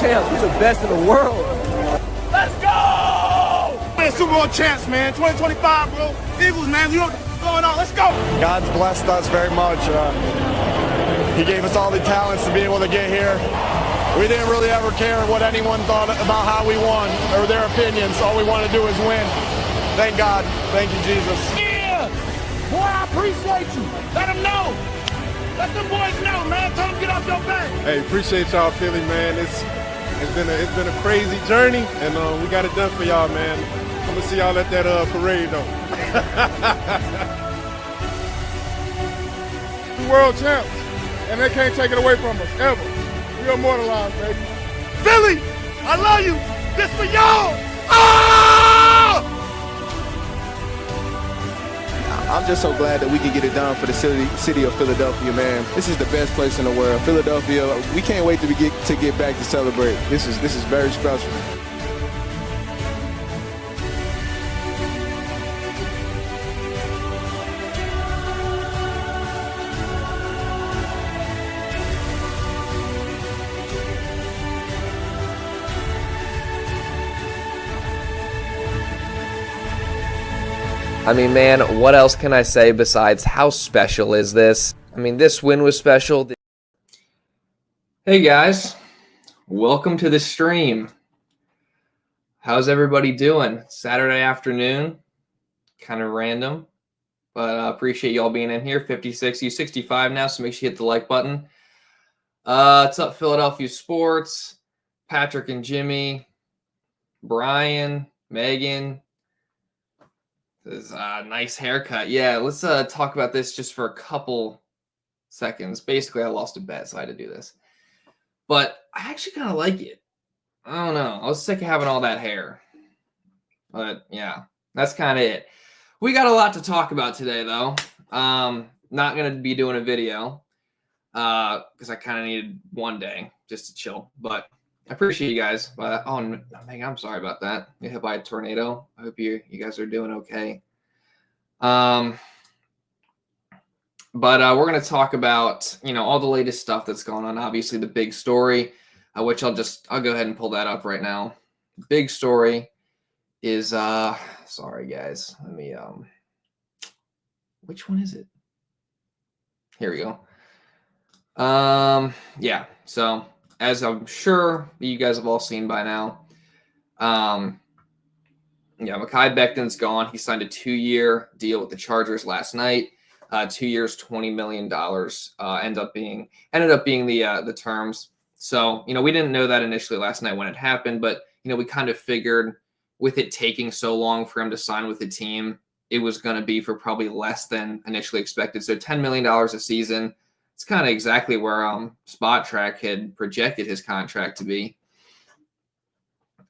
champs. He's the best in the world. Let's go! Man, Super Bowl champs, man. 2025, bro. Eagles, man. You know what's going on. Let's go. God's blessed us very much. He gave us all the talents to be able to get here. We didn't really ever care what anyone thought about how we won or their opinions. All we want to do is win. Thank God. Thank you, Jesus. Yeah! Boy, I appreciate you. Let them know. Let them boys know, man. Tell them get off your back. Hey, appreciate y'all, Philly, man. It's been a crazy journey, and we got it done for y'all, man. I'm gonna see y'all at that parade, though. We world champs, and they can't take it away from us ever. We immortalized, baby. Philly, I love you. This for y'all. Oh! I'm just so glad that we can get it done for the city of Philadelphia, man. This is the best place in the world. Philadelphia, we can't wait to get back to celebrate. This is very special. I mean, man, what else can I say besides how special is this? I mean, this win was special. Hey, guys. Welcome to the stream. How's everybody doing? Saturday afternoon. Kind of random, but I appreciate y'all being in here. 56, you 65 now, so make sure you hit the like button. What's up, Philadelphia Sports? Patrick and Jimmy. Brian, Megan. This is a nice haircut. Yeah, let's talk about this just for a couple seconds. Basically, I lost a bet, so I had to do this. But I actually kind of like it. I don't know. I was sick of having all that hair. But, yeah, that's kind of it. We got a lot to talk about today, though. Not going to be doing a video because I kind of needed one day just to chill. But I appreciate you guys. But oh, Megan, I'm sorry about that. You hit by a tornado. I hope you guys are doing okay. But we're going to talk about, all the latest stuff that's going on. Obviously, the big story, which I'll go ahead and pull that up right now. The big story is, sorry guys, let me, which one is it? Here we go. Yeah. So as I'm sure you guys have all seen by now, Mekhi Becton's gone. He signed a 2-year deal with the Chargers last night. 2 years, $20 million ended up being the terms. So, we didn't know that initially last night when it happened, but, we kind of figured with it taking so long for him to sign with the team, it was going to be for probably less than initially expected. So $10 million a season. It's kind of exactly where Spot Track had projected his contract to be.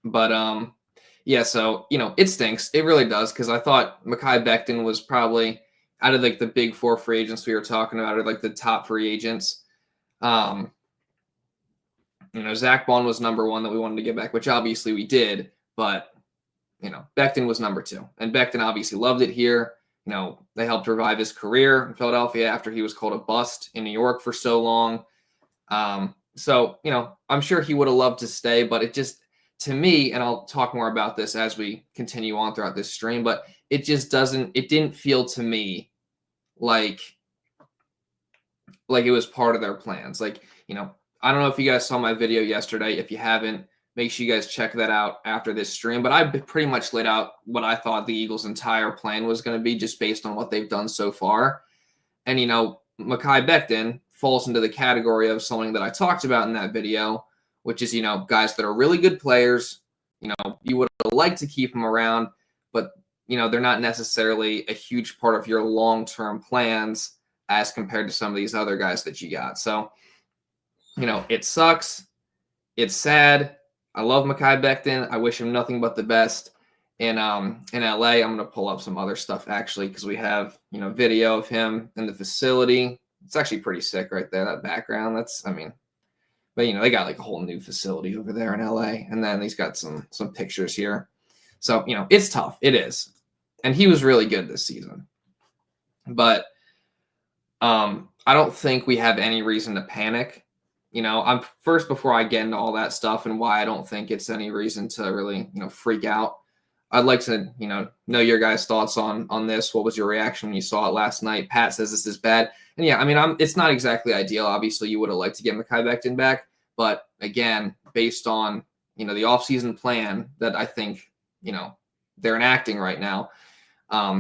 But, yeah, so, it stinks. It really does, because I thought Mekhi Becton was probably out of, the big four free agents we were talking about, or, the top free agents. Zach Bond was number one that we wanted to get back, which obviously we did. But, Becton was number two. And Becton obviously loved it here. They helped revive his career in Philadelphia after he was called a bust in New York for so long. So, I'm sure he would have loved to stay, but it just, to me, and I'll talk more about this as we continue on throughout this stream, but it just didn't feel to me like it was part of their plans. I don't know if you guys saw my video yesterday. If you haven't, make sure you guys check that out after this stream. But I pretty much laid out what I thought the Eagles' entire plan was going to be just based on what they've done so far. And, Mekhi Becton falls into the category of something that I talked about in that video, which is, guys that are really good players. You would like to keep them around, but, they're not necessarily a huge part of your long-term plans as compared to some of these other guys that you got. So, it sucks. It's sad. I love Mekhi Becton. I wish him nothing but the best. And in LA, I'm going to pull up some other stuff actually, because we have, video of him in the facility. It's actually pretty sick right there, that background. But they got a whole new facility over there in LA. And then he's got some pictures here. So, it's tough. It is. And he was really good this season. But I don't think we have any reason to panic I'm first, before I get into all that stuff and why I don't think it's any reason to really, freak out, I'd like to, know your guys' thoughts on this. What was your reaction when you saw it last night? Pat says this is bad. And yeah, I mean, it's not exactly ideal. Obviously, you would have liked to get Mekhi Becton back. But again, based on, the offseason plan that I think, they're enacting right now,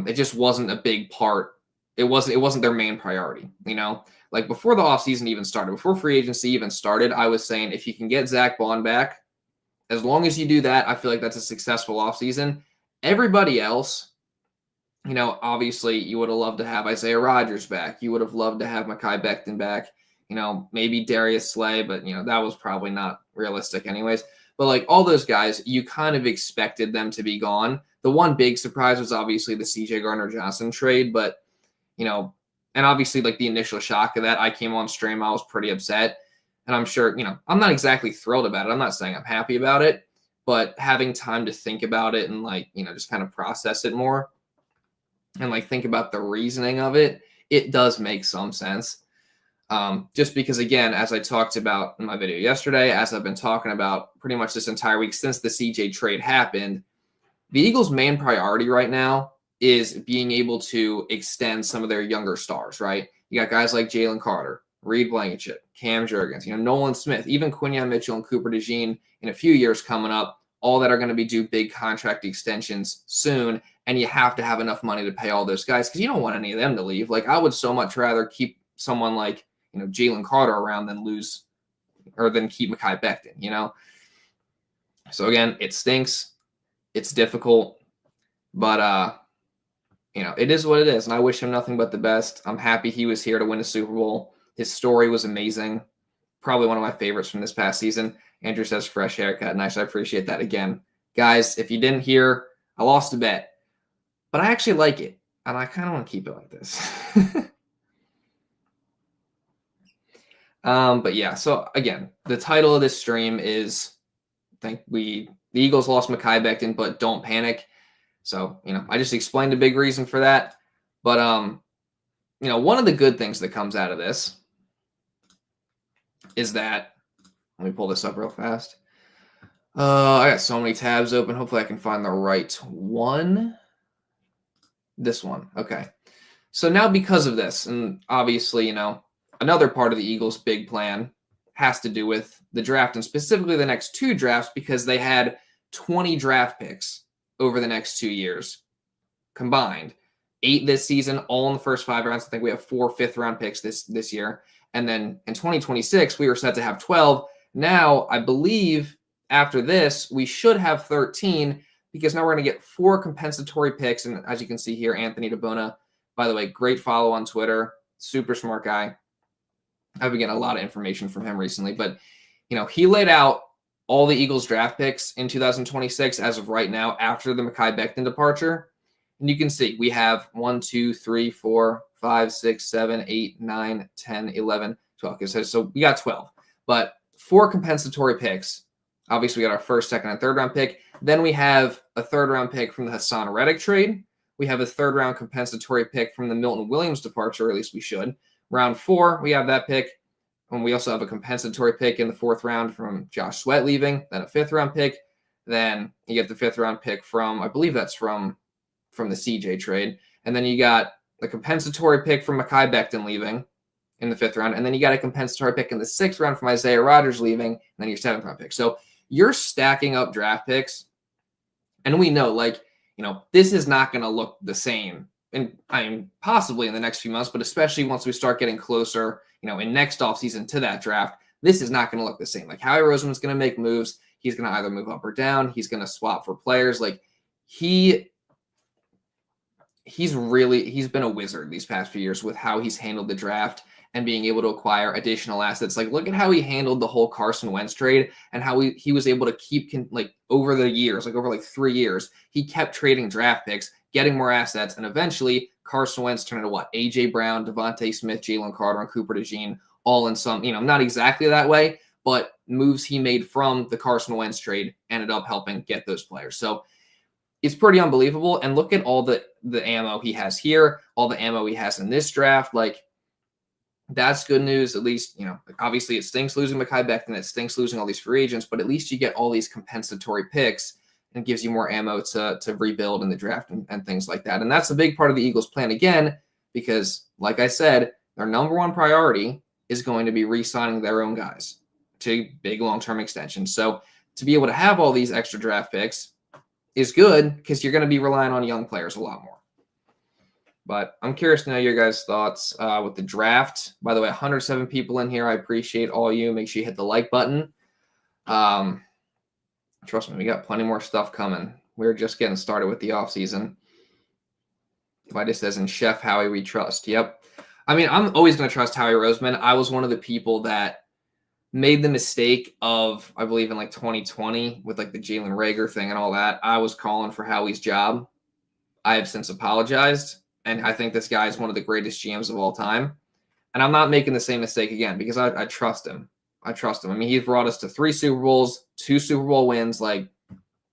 it just wasn't a big part. It wasn't their main priority, Like before the offseason even started, before free agency even started, I was saying if you can get Zach Bond back, as long as you do that, I feel like that's a successful offseason. Everybody else, obviously you would have loved to have Isaiah Rodgers back. You would have loved to have Mekhi Becton back. Maybe Darius Slay, but, that was probably not realistic anyways. But like all those guys, you kind of expected them to be gone. The one big surprise was obviously the CJ Gardner-Johnson trade, but, and obviously like the initial shock of that, I came on stream, I was pretty upset. And I'm sure, I'm not exactly thrilled about it. I'm not saying I'm happy about it, but having time to think about it and like, just kind of process it more and like think about the reasoning of it, it does make some sense. Just because, again, as I talked about in my video yesterday, as I've been talking about pretty much this entire week since the CJ trade happened, the Eagles' main priority right now is being able to extend some of their younger stars, right? You got guys like Jalen Carter, Reed Blankenship, Cam Jurgens, Nolan Smith, even Quinyon Mitchell and Cooper DeJean in a few years coming up, all that are going to be due big contract extensions soon. And you have to have enough money to pay all those guys because you don't want any of them to leave. Like I would so much rather keep someone like, Jalen Carter around than keep Mekhi Becton, So again, it stinks. It's difficult, but, it is what it is. And I wish him nothing but the best. I'm happy he was here to win a Super Bowl. His story was amazing. Probably one of my favorites from this past season. Andrew says fresh haircut. Nice. I appreciate that again. Guys, if you didn't hear, I lost a bet, but I actually like it. And I kind of want to keep it like this. But yeah, so again, the title of this stream is, the Eagles lost Mekhi Becton, but don't panic. So, I just explained a big reason for that. But, one of the good things that comes out of this is that, let me pull this up real fast. I got so many tabs open. Hopefully I can find the right one. This one. Okay. So now because of this, and obviously, another part of the Eagles' big plan has to do with the draft, and specifically the next two drafts, because they had 20 draft picks over the next 2 years combined. 8 this season, all in the first 5 rounds. I think we have 4 fifth-round picks this year. And then in 2026, we were set to have 12. Now, I believe after this, we should have 13 because now we're going to get 4 compensatory picks. And as you can see here, Anthony DeBona, by the way, great follow on Twitter. Super smart guy. I've been getting a lot of information from him recently. But, he laid out all the Eagles draft picks in 2026 as of right now after the Mekhi Becton departure. And you can see we have 1, 2, 3, 4, 5, 6, 7, 8, 9, 10, 11, 12. So we got 12. But 4 compensatory picks. Obviously, we got our first, second, and third round pick. Then we have a third round pick from the Hassan Reddick trade. We have a third round compensatory pick from the Milton Williams departure, or at least we should. Round 4, we have that pick. And we also have a compensatory pick in the 4th round from Josh Sweat leaving, then a 5th round pick. Then you get the 5th round pick from, I believe that's from the CJ trade. And then you got the compensatory pick from Mekhi Becton leaving in the 5th round. And then you got a compensatory pick in the 6th round from Isaiah Rodgers leaving, and then your 7th round pick. So you're stacking up draft picks. And we know, this is not going to look the same. And I mean, possibly in the next few months, but especially once we start getting closer, in next offseason to that draft, this is not going to look the same. Like Howie Roseman's going to make moves. He's going to either move up or down. He's going to swap for players. Like he's been a wizard these past few years with how he's handled the draft and being able to acquire additional assets. Like look at how he handled the whole Carson Wentz trade and how he was able to keep over the years, over 3 years, he kept trading draft picks, getting more assets, and eventually Carson Wentz turned into A.J. Brown, Devontae Smith, Jalen Carter, and Cooper DeJean, all in some, not exactly that way, but moves he made from the Carson Wentz trade ended up helping get those players. So it's pretty unbelievable. And look at all the ammo he has here, all the ammo he has in this draft. That's good news. At least, obviously it stinks losing Mekhi Becton. It stinks losing all these free agents, but at least you get all these compensatory picks and gives you more ammo to rebuild in the draft and things like that. And that's a big part of the Eagles' plan again, because like I said, their number one priority is going to be re-signing their own guys to big long-term extensions. So to be able to have all these extra draft picks is good because you're going to be relying on young players a lot more. But I'm curious to know your guys' thoughts with the draft. By the way, 107 people in here. I appreciate all you. Make sure you hit the like button. Trust me, we got plenty more stuff coming. We're just getting started with the offseason. Vitus says, in Chef Howie we trust. Yep. I mean, I'm always going to trust Howie Roseman. I was one of the people that made the mistake of, I believe in like 2020 with like the Jalen Reagor thing and all that. I was calling for Howie's job. I have since apologized. And I think this guy is one of the greatest GMs of all time. And I'm not making the same mistake again because I trust him. I trust him. I mean, he's brought us to 3 Super Bowls, 2 Super Bowl wins. Like,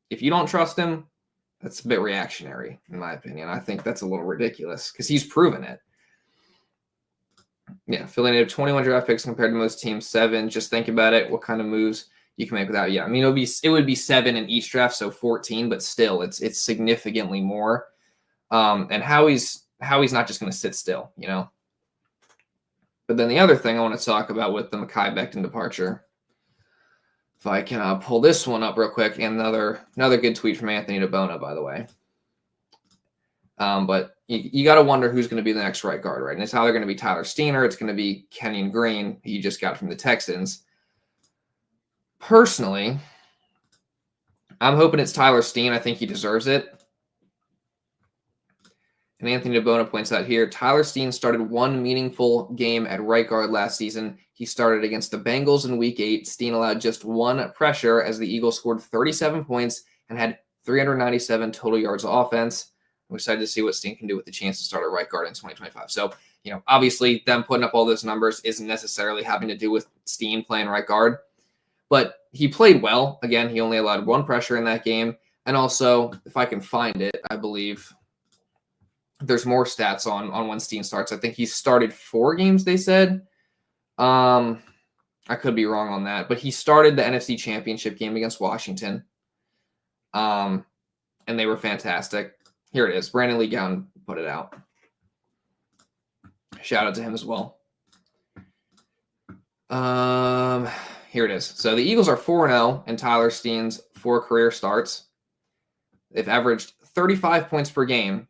if you don't trust him, that's a bit reactionary, in my opinion. I think that's a little ridiculous because he's proven it. Yeah, Philly native 21 draft picks compared to most teams 7. Just think about it. What kind of moves you can make without? Yeah, I mean, it would be 7 in each draft, so 14, but still, it's significantly more. And Howie's not just going to sit still, But then the other thing I want to talk about with the Mekhi Becton departure, if I can pull this one up real quick, and another good tweet from Anthony DeBona, by the way. But you got to wonder who's going to be the next right guard, right? And it's either going to be Tyler Steen or it's going to be Kenyon Green, who you just got from the Texans. Personally, I'm hoping it's Tyler Steen. I think he deserves it. And Anthony DeBona points out here, Tyler Steen started 1 meaningful game at right guard last season. He started against the Bengals in Week 8. Steen allowed just 1 pressure as the Eagles scored 37 points and had 397 total yards of offense. I'm excited to see what Steen can do with the chance to start at right guard in 2025. So, obviously them putting up all those numbers isn't necessarily having to do with Steen playing right guard. But he played well. Again, he only allowed 1 pressure in that game. And also, if I can find it, I believe there's more stats on when Steen starts. I think he started 4 games, they said. I could be wrong on that. But he started the NFC Championship game against Washington. And they were fantastic. Here it is. Brandon Lee Gowan put it out. Shout out to him as well. Here it is. So the Eagles are 4-0 in Tyler Steen's 4 career starts. They've averaged 35 points per game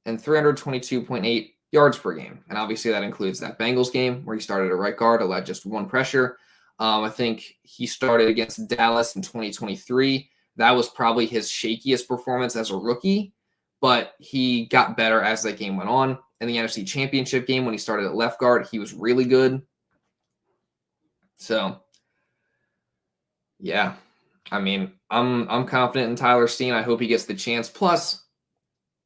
and 322.8 yards per game. And obviously that includes that Bengals game where he started at right guard, allowed just 1 pressure. I think he started against Dallas in 2023. That was probably his shakiest performance as a rookie, but he got better as that game went on. In the NFC Championship game when he started at left guard, he was really good. So, yeah, I mean, I'm confident in Tyler Steen. I hope he gets the chance. Plus,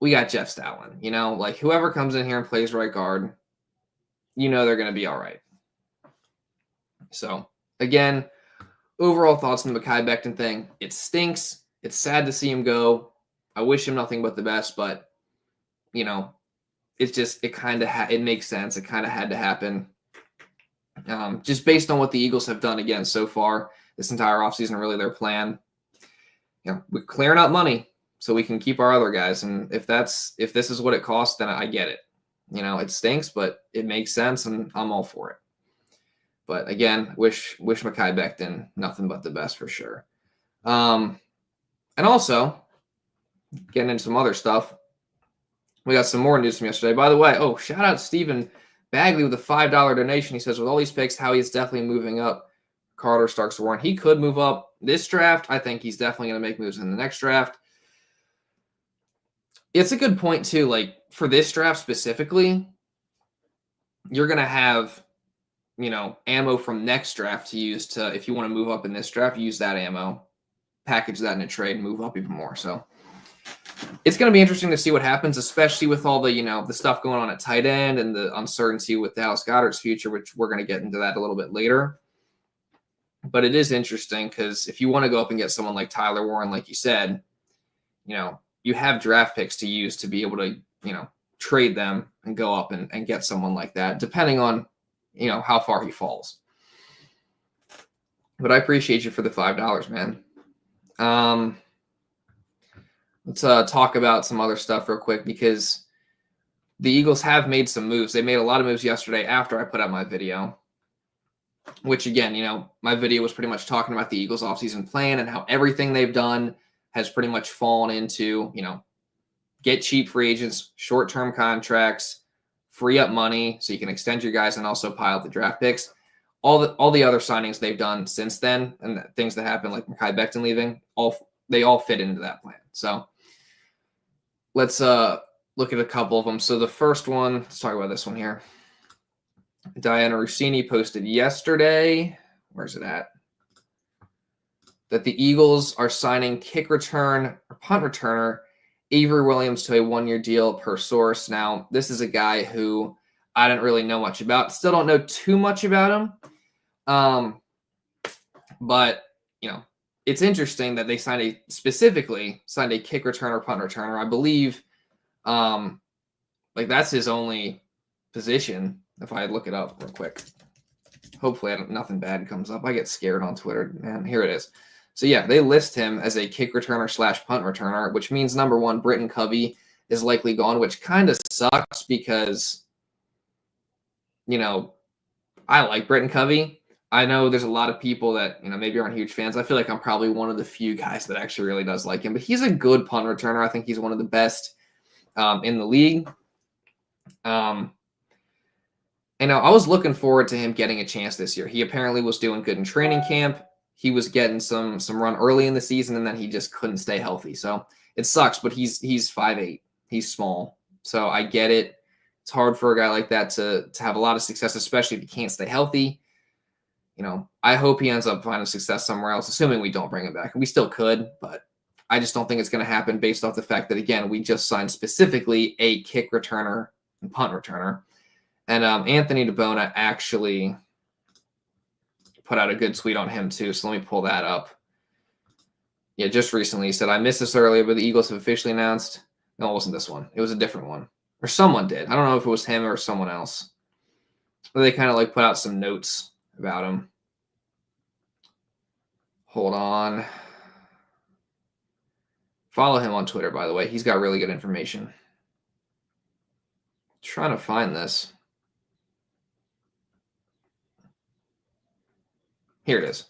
we got Jeff Stoutland. Like whoever comes in here and plays right guard, they're going to be all right. So, again, overall thoughts on the Mekhi Becton thing. It stinks. It's sad to see him go. I wish him nothing but the best, but, it's just, it makes sense. It kind of had to happen. Just based on what the Eagles have done again so far this entire offseason, really their plan. We're clearing up money so we can keep our other guys. And if this is what it costs, then I get it. It stinks, but it makes sense and I'm all for it. But again, wish Mekhi Becton nothing but the best for sure. And also, getting into some other stuff, we got some more news from yesterday. By the way, shout out Stephen Bagley with a $5 donation. He says, with all these picks, Howie is definitely moving up. Carter, Starks, Warren. He could move up this draft. I think he's definitely going to make moves in the next draft. It's a good point, too. Like, for this draft specifically, you're going to have, ammo from next draft to use to, if you want to move up in this draft, use that ammo, package that in a trade, and move up even more. So it's going to be interesting to see what happens, especially with all the, the stuff going on at tight end and the uncertainty with Dallas Goedert's future, which we're going to get into that a little bit later. But it is interesting because if you want to go up and get someone like Tyler Warren, like you said, you have draft picks to use to be able to, trade them and go up and get someone like that, depending on, how far he falls. But I appreciate you for the $5, man. Let's talk about some other stuff real quick, because the Eagles have made some moves. They made a lot of moves yesterday after I put out my video, which, again, my video was pretty much talking about the Eagles offseason plan and how everything they've done has pretty much fallen into, get cheap free agents, short-term contracts, free up money so you can extend your guys and also pile up the draft picks. All the other signings they've done since then and things that happened, like Mekhi Becton leaving, they all fit into that plan. So let's look at a couple of them. So the first one, let's talk about this one here. Diana Rossini posted yesterday, where's it at? That the Eagles are signing kick return or punt returner Avery Williams to a 1-year deal per source. Now, this is a guy who I didn't really know much about. Still don't know too much about him. But, it's interesting that they specifically signed a kick returner, punt returner. I believe that's his only position. If I look it up real quick, hopefully nothing bad comes up. I get scared on Twitter, man. Here it is. So yeah, they list him as a kick returner / punt returner, which means number one, Britton Covey is likely gone, which kind of sucks because, I like Britton Covey. I know there's a lot of people that, maybe aren't huge fans. I feel like I'm probably one of the few guys that actually really does like him, but he's a good punt returner. I think he's one of the best in the league. I was looking forward to him getting a chance this year. He apparently was doing good in training camp. He was getting some run early in the season, and then he just couldn't stay healthy. So it sucks, but he's 5'8". He's small. So I get it. It's hard for a guy like that to have a lot of success, especially if he can't stay healthy. I hope he ends up finding success somewhere else, assuming we don't bring him back. We still could, but I just don't think it's going to happen based off the fact that, again, we just signed specifically a kick returner and punt returner. And Anthony DeBona actually put out a good tweet on him too. So let me pull that up. Yeah, just recently he said, I missed this earlier, but the Eagles have officially announced. No, it wasn't this one. It was a different one. Or someone did. I don't know if it was him or someone else. But they kind of put out some notes about him. Hold on. Follow him on Twitter, by the way. He's got really good information. Trying to find this. Here it is.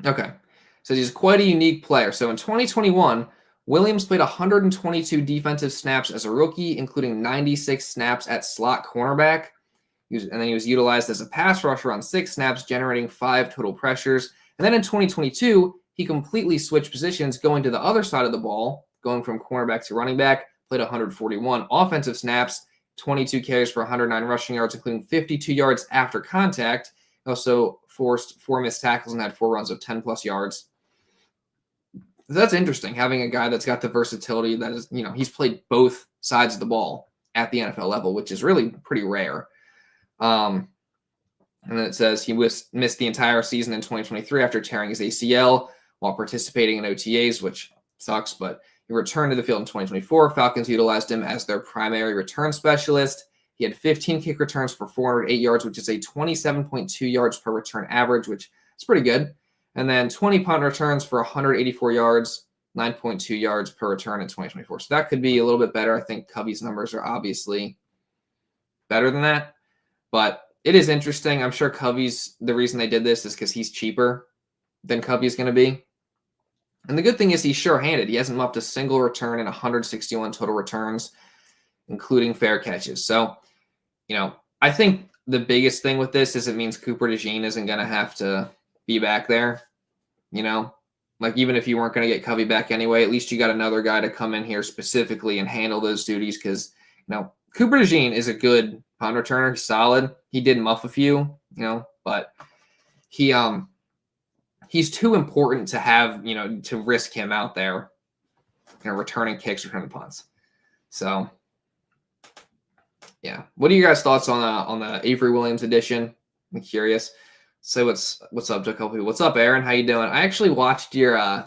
Okay. So he's quite a unique player. So in 2021, Williams played 122 defensive snaps as a rookie, including 96 snaps at slot cornerback. And then he was utilized as a pass rusher on 6 snaps, generating 5 total pressures. And then in 2022, he completely switched positions, going to the other side of the ball, going from cornerback to running back, played 141 offensive snaps, 22 carries for 109 rushing yards, including 52 yards after contact. Also forced 4 missed tackles and had 4 runs of 10-plus yards. That's interesting, having a guy that's got the versatility that is, he's played both sides of the ball at the NFL level, which is really pretty rare. And then it says he missed the entire season in 2023 after tearing his ACL while participating in OTAs, which sucks, but he returned to the field in 2024. Falcons utilized him as their primary return specialist. He had 15 kick returns for 408 yards, which is a 27.2 yards per return average, which is pretty good. And then 20 punt returns for 184 yards, 9.2 yards per return in 2024. So that could be a little bit better. I think Covey's numbers are obviously better than that. But it is interesting. I'm sure the reason they did this is because he's cheaper than Covey's going to be. And the good thing is he's sure-handed. He hasn't muffed a single return in 161 total returns, including fair catches. So, I think the biggest thing with this is it means Cooper DeJean isn't going to have to be back there. Even if you weren't going to get Covey back anyway, at least you got another guy to come in here specifically and handle those duties because, Cooper DeJean is a good punt returner. He's solid. He did muff a few, but he's too important to have, to risk him out there, returning kicks, returning punts. So, yeah. What are you guys' thoughts on the Avery Williams edition? I'm curious. So what's up to a couple people? What's up, Aaron? How you doing? I actually watched your I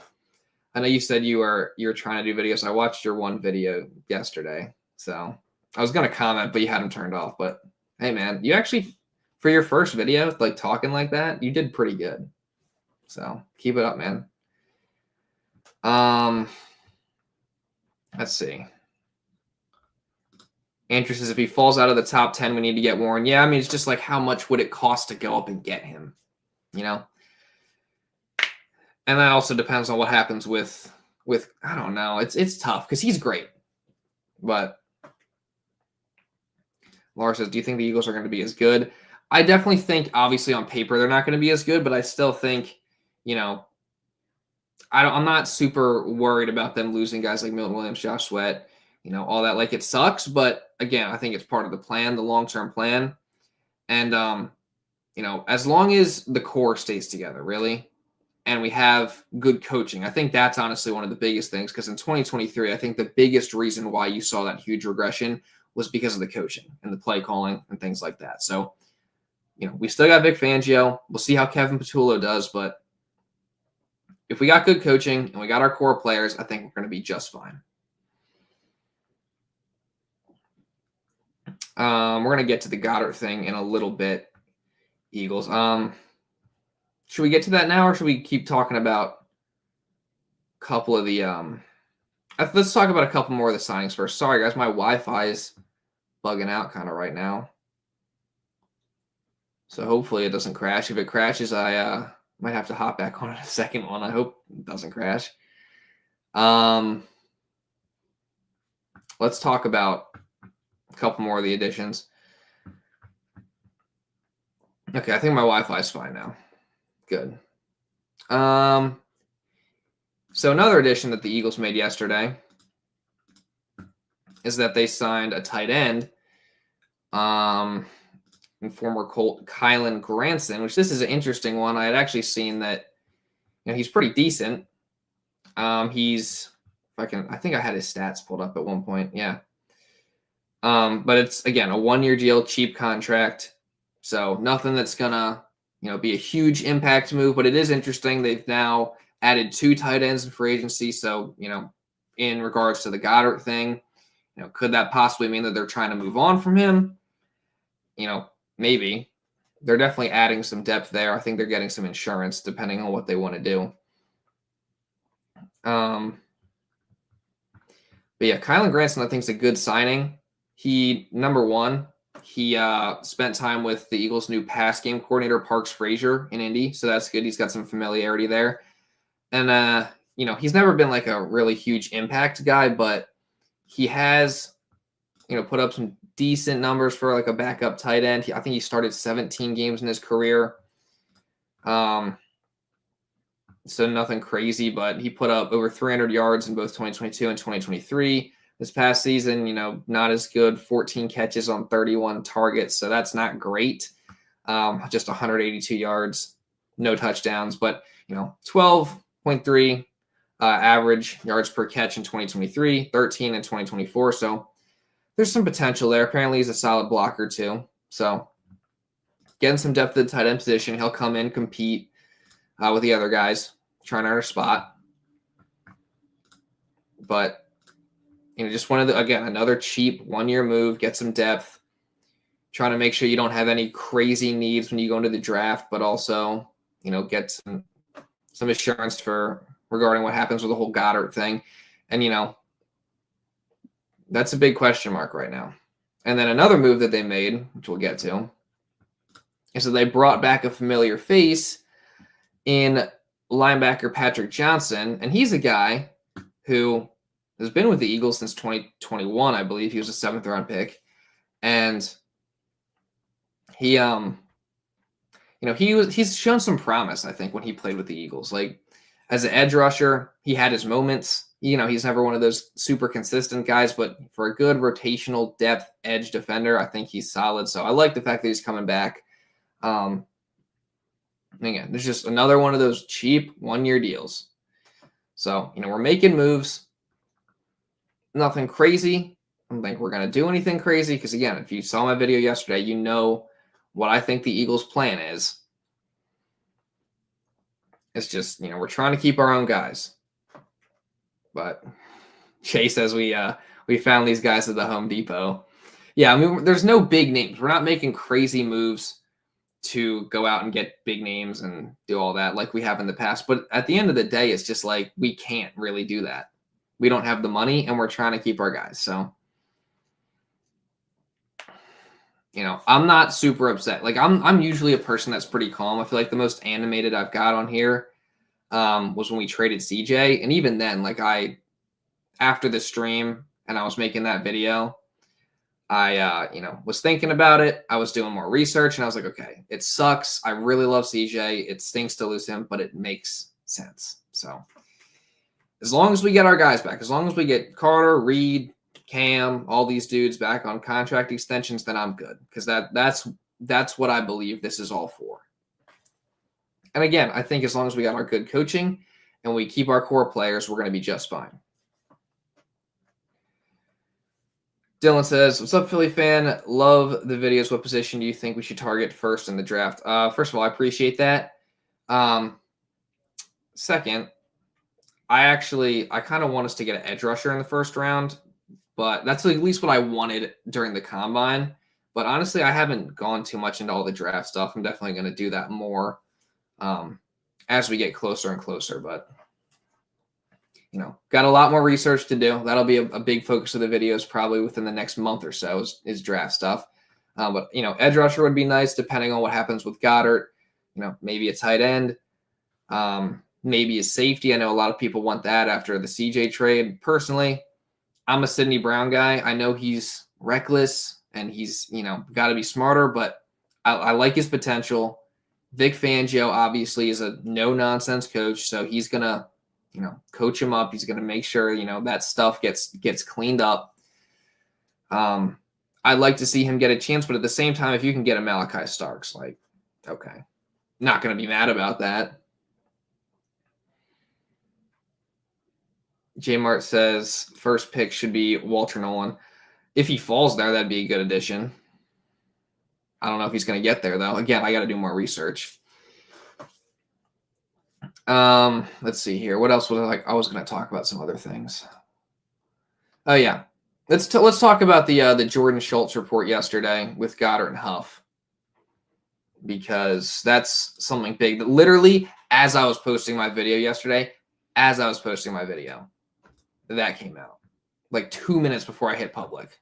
know you said you were trying to do videos. I watched your one video yesterday. So I was gonna comment, but you had them turned off. But hey man, you actually For your first video, like talking like that, you did pretty good. So keep it up, man. Let's see. Andrew says if he falls out of the top 10, we need to get Warren. Yeah, I mean, it's just like how much would it cost to go up and get him, you know? And that also depends on what happens with I don't know. It's tough because he's great. But Laura says, do you think the Eagles are going to be as good? I definitely think, obviously, on paper, they're not going to be as good, but I still think, you know, I'm not super worried about them losing guys like Milton Williams, Josh Sweat, you know, all that. Like, it sucks, but again, I think it's part of the plan, the long-term plan. And, you know, as long as the core stays together, really, and we have good coaching, I think that's honestly one of the biggest things, because in 2023, I think the biggest reason why you saw that huge regression was because of the coaching and the play calling and things like that. So, you know, we still got Vic Fangio. We'll see how Kevin Patullo does, but if we got good coaching and we got our core players, I think we're going to be just fine. We're going to get to the Goddard thing in a little bit, Eagles. Should we get to that now, or should we keep talking about a couple of the let's talk about a couple more of the signings first. Sorry, guys, my Wi-Fi is bugging out kind of right now. So hopefully it doesn't crash. If it crashes, I might have to hop back on a second one. I hope it doesn't crash. Let's talk about a couple more of the additions. Okay, I think my Wi-Fi is fine now. Good. So another addition that the Eagles made yesterday is that they signed a tight end, and former Colt Kylen Granson, which this is an interesting one. I had actually seen that, you know, he's pretty decent. I think I had his stats pulled up at one point. Yeah. But it's, again, a 1-year deal, cheap contract. So nothing that's gonna, you know, be a huge impact move, but it is interesting. They've now added 2 tight ends in free agency. So, you know, in regards to the Goddard thing, you know, could that possibly mean that they're trying to move on from him? You know, maybe. They're definitely adding some depth there. I think they're getting some insurance depending on what they want to do. But yeah, Kylen Granson, I think, is a good signing. He, number one, he spent time with the Eagles' new pass game coordinator, Parks Frazier, in Indy. So that's good. He's got some familiarity there. And, you know, he's never been like a really huge impact guy, but he has, you know, put up some decent numbers for like a backup tight end. I think he started 17 games in his career. So nothing crazy, but he put up over 300 yards in both 2022 and 2023. This past season, you know, not as good, 14 catches on 31 targets. So that's not great. Just 182 yards, no touchdowns, but, you know, 12.3 average yards per catch in 2023, 13 in 2024. So there's some potential there. Apparently he's a solid blocker too. So getting some depth at the tight end position. He'll come in, compete with the other guys, trying to earn a spot. But, you know, just again, another cheap 1-year move, get some depth, trying to make sure you don't have any crazy needs when you go into the draft, but also, you know, get some assurance regarding what happens with the whole Goddard thing. And, you know, that's a big question mark right now. And then another move that they made, which we'll get to, is that they brought back a familiar face in linebacker Patrick Johnson. And he's a guy who has been with the Eagles since 2021, I believe. He was a 7th-round pick. And he, you know, he's shown some promise, I think, when he played with the Eagles. Like, as an edge rusher, he had his moments. You know, he's never one of those super consistent guys, but for a good rotational depth edge defender, I think he's solid. So I like the fact that he's coming back. Again, there's just another one of those cheap 1-year deals. So, you know, we're making moves. Nothing crazy. I don't think we're going to do anything crazy because, again, if you saw my video yesterday, you know what I think the Eagles' plan is. It's just, you know, we're trying to keep our own guys. But Chase says we found these guys at the Home Depot. Yeah, I mean, there's no big names. We're not making crazy moves. to go out and get big names and do all that like we have in the past. But at the end of the day, it's just like we can't really do that. We don't have the money, and we're trying to keep our guys. So, I'm not super upset. Like I'm usually a person that's pretty calm. I feel like the most animated I've got on here was when we traded CJ. And even then, like after the stream and I was making that video, I was thinking about it. I was doing more research and I was like, okay, it sucks. I really love CJ. It stinks to lose him, but it makes sense. So as long as we get our guys back, as long as we get Carter, Reed, Cam, all these dudes back on contract extensions, then I'm good. Because that's what I believe this is all for. And again, I think as long as we got our good coaching and we keep our core players, we're going to be just fine. Dylan says, what's up, Philly fan? Love the videos. What position do you think we should target first in the draft? First of all, I appreciate that. Second, I kind of want us to get an edge rusher in the first round, but that's at least what I wanted during the combine. But honestly, I haven't gone too much into all the draft stuff. I'm definitely going to do that more as we get closer and closer. But, got a lot more research to do. That'll be a big focus of the videos probably within the next month or so is draft stuff. But, edge rusher would be nice depending on what happens with Goddard. Maybe a tight end. Maybe a safety. I know a lot of people want that after the CJ trade. Personally, I'm a Sidney Brown guy. I know he's reckless and he's, got to be smarter, but I like his potential. Vic Fangio obviously is a no-nonsense coach, so he's going to, coach him up. He's going to make sure, that stuff gets cleaned up. I'd like to see him get a chance, but at the same time, if you can get a Malachi Starks, like, okay, not going to be mad about that. J Mart says first pick should be Walter Nolan. If he falls there, that'd be a good addition. I don't know if he's going to get there, though. Again, I got to do more research. Let's see here. What else was I was going to talk about some other things. Oh yeah, let's talk about the Jordan Schultz report yesterday with Goddard and Huff, because that's something big. That literally, as I was posting my video yesterday, that came out like 2 minutes before I hit public.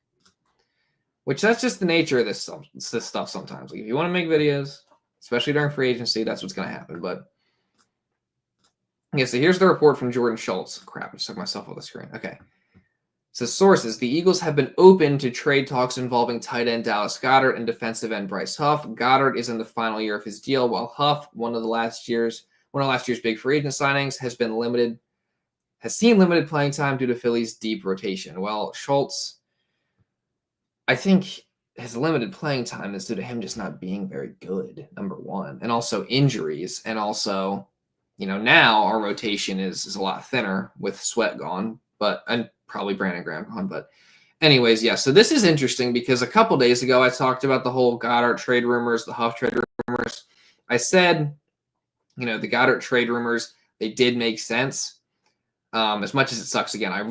Which that's just the nature of this stuff sometimes. Like if you want to make videos, especially during free agency, that's what's going to happen. But yeah, so here's the report from Jordan Schultz. Crap, I just took myself off the screen. Okay. So sources, the Eagles have been open to trade talks involving tight end Dallas Goedert and defensive end Bryce Huff. Goddard is in the final year of his deal, while Huff, one of last year's big free agent signings, has seen limited playing time due to Philly's deep rotation. Well, Schultz, I think his limited playing time is due to him just not being very good, number one, and also injuries. And also, now our rotation is a lot thinner with Sweat gone, and probably Brandon Graham gone. But anyways, yeah, so this is interesting because a couple days ago I talked about the whole Goddard trade rumors, the Huff trade rumors. I said, the Goddard trade rumors, they did make sense. As much as it sucks again, I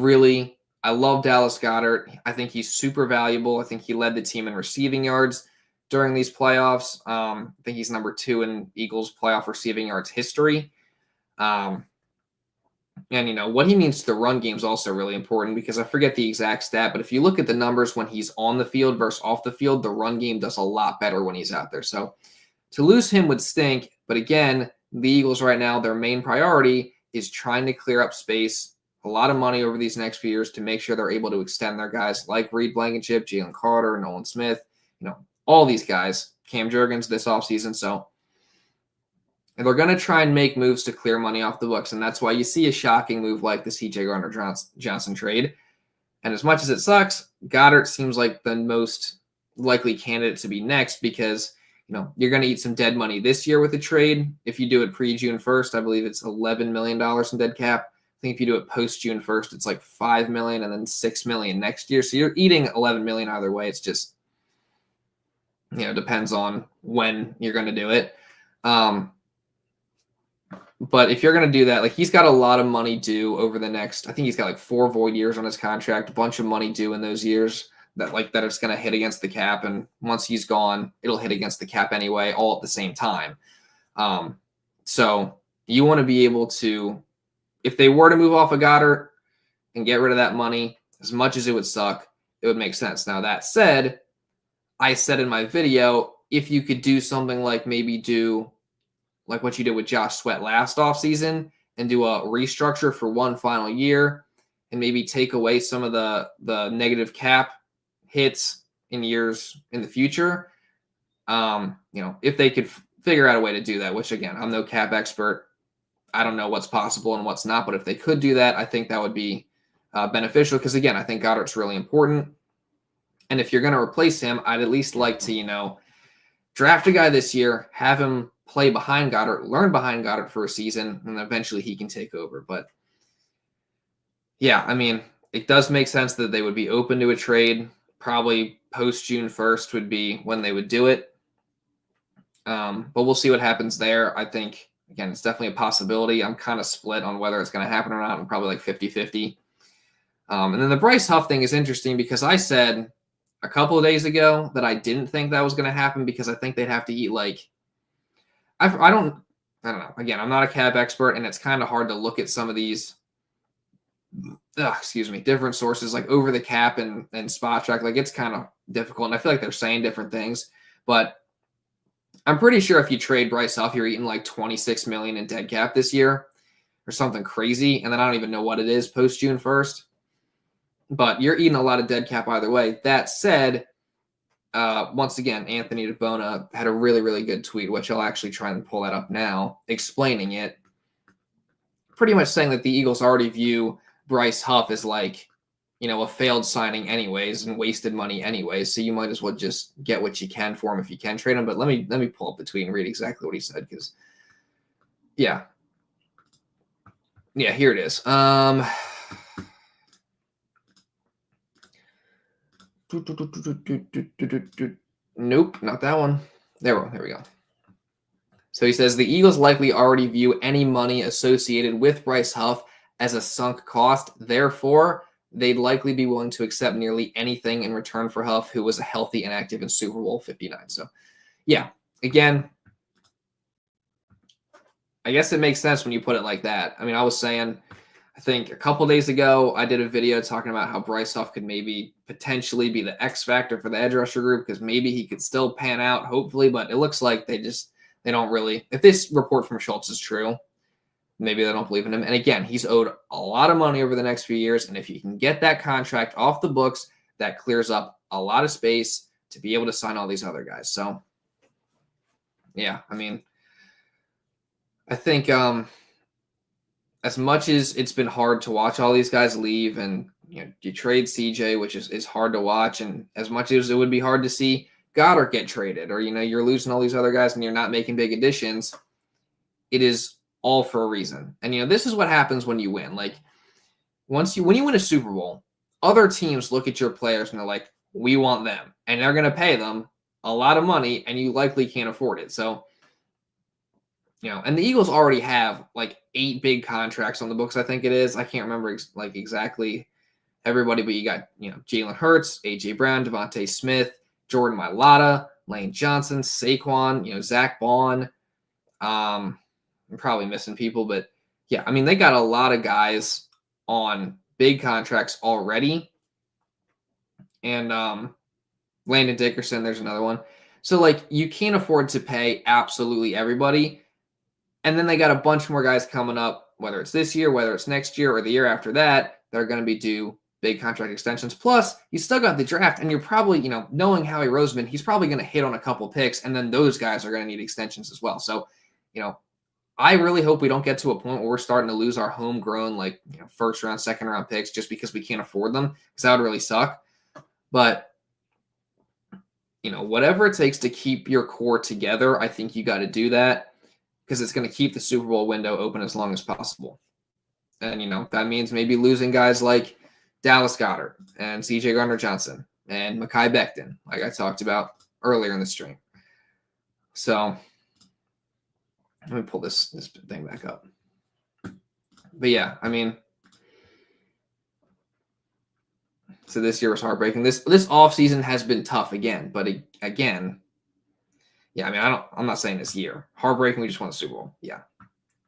love Dallas Goedert. I think he's super valuable. I think he led the team in receiving yards during these playoffs. I think he's number 2 in Eagles playoff receiving yards history. And, what he means to the run game is also really important because I forget the exact stat, but if you look at the numbers when he's on the field versus off the field, the run game does a lot better when he's out there. So to lose him would stink. But again, the Eagles right now, their main priority is trying to clear up space, a lot of money over these next few years to make sure they're able to extend their guys like Reed Blankenship, Jalen Carter, Nolan Smith, all these guys, Cam Jurgens this offseason. So they're going to try and make moves to clear money off the books. And that's why you see a shocking move like the CJ Gardner-Johnson trade. And as much as it sucks, Goddard seems like the most likely candidate to be next because, you're going to eat some dead money this year with the trade. If you do it pre-June 1st, I believe it's $11 million in dead cap. I think if you do it post-June 1st, it's like $5 million and then $6 million next year. So you're eating $11 million either way. It's just, depends on when you're going to do it. But if you're going to do that, like he's got a lot of money due over the next, I think he's got like 4 void years on his contract, a bunch of money due in those years. that it's going to hit against the cap, and once he's gone, it'll hit against the cap anyway, all at the same time. So you want to be able to, if they were to move off of Goddard and get rid of that money, as much as it would suck, it would make sense. Now, that said, I said in my video, if you could do something like maybe do like what you did with Josh Sweat last offseason and do a restructure for one final year and maybe take away some of the negative cap hits in years in the future, if they could figure out a way to do that, which again, I'm no cap expert. I don't know what's possible and what's not, but if they could do that, I think that would be beneficial because again, I think Goddard's really important. And if you're going to replace him, I'd at least like to, draft a guy this year, have him play behind Goddard, learn behind Goddard for a season, and eventually he can take over. But yeah, I mean, it does make sense that they would be open to a trade. Probably post June 1st would be when they would do it. But we'll see what happens there. I think, again, it's definitely a possibility. I'm kind of split on whether it's going to happen or not. I'm probably like 50-50. And then the Bryce Huff thing is interesting because I said a couple of days ago that I didn't think that was going to happen because I think they'd have to eat like – I don't know. Again, I'm not a cap expert, and it's kind of hard to look at some of these different sources like Over the Cap and Spot Track. Like, it's kind of difficult, and I feel like they're saying different things. But I'm pretty sure if you trade Bryce Huff, you're eating like $26 million in dead cap this year or something crazy, and then I don't even know what it is post June 1st. But you're eating a lot of dead cap either way. That said, once again, Anthony DeBona had a really, really good tweet, which I'll actually try and pull that up now, explaining it. Pretty much saying that the Eagles already view Bryce Huff as like, a failed signing anyways and wasted money anyways. So you might as well just get what you can for him if you can trade him. But let me pull up the tweet and read exactly what he said because, yeah, here it is. Nope, not that one. There we go. So he says the Eagles likely already view any money associated with Bryce Huff as a sunk cost. Therefore, they'd likely be willing to accept nearly anything in return for Huff, who was healthy and active in Super Bowl 59. So, yeah, again, I guess it makes sense when you put it like that. I mean, I was saying, I think a couple days ago, I did a video talking about how Bryce Huff could maybe potentially be the X factor for the edge rusher group because maybe he could still pan out, hopefully, but it looks like they don't really. If this report from Schultz is true, maybe they don't believe in him. And again, he's owed a lot of money over the next few years, and if you can get that contract off the books, that clears up a lot of space to be able to sign all these other guys. So, yeah, I mean, I think as much as it's been hard to watch all these guys leave and you trade CJ, which is hard to watch, and as much as it would be hard to see Goddard get traded or, you're losing all these other guys and you're not making big additions, it is all for a reason. And, this is what happens when you win. Like, when you win a Super Bowl, other teams look at your players and they're like, we want them. And they're going to pay them a lot of money and you likely can't afford it. So, and the Eagles already have like 8 big contracts on the books, I think it is. I can't remember exactly everybody, but you got, Jalen Hurts, A.J. Brown, Devontae Smith, Jordan Mailata, Lane Johnson, Saquon, Zach Bond. I'm probably missing people, but yeah, I mean, they got a lot of guys on big contracts already. And Landon Dickerson, there's another one. So, like, you can't afford to pay absolutely everybody. And then they got a bunch more guys coming up, whether it's this year, whether it's next year, or the year after that, they're going to be due big contract extensions. Plus, you still got the draft, and you're probably, knowing Howie Roseman, he's probably going to hit on a couple picks, and then those guys are going to need extensions as well. So, I really hope we don't get to a point where we're starting to lose our homegrown, first round, second round picks just because we can't afford them, because that would really suck. But, whatever it takes to keep your core together, I think you got to do that because it's going to keep the Super Bowl window open as long as possible. And, that means maybe losing guys like Dallas Goedert and CJ Gardner-Johnson and Mekhi Becton, like I talked about earlier in the stream. So let me pull this thing back up. But yeah, I mean, So this year was heartbreaking. This offseason has been tough again, but again, yeah, I mean, I'm not saying this year. Heartbreaking, we just won the Super Bowl. Yeah.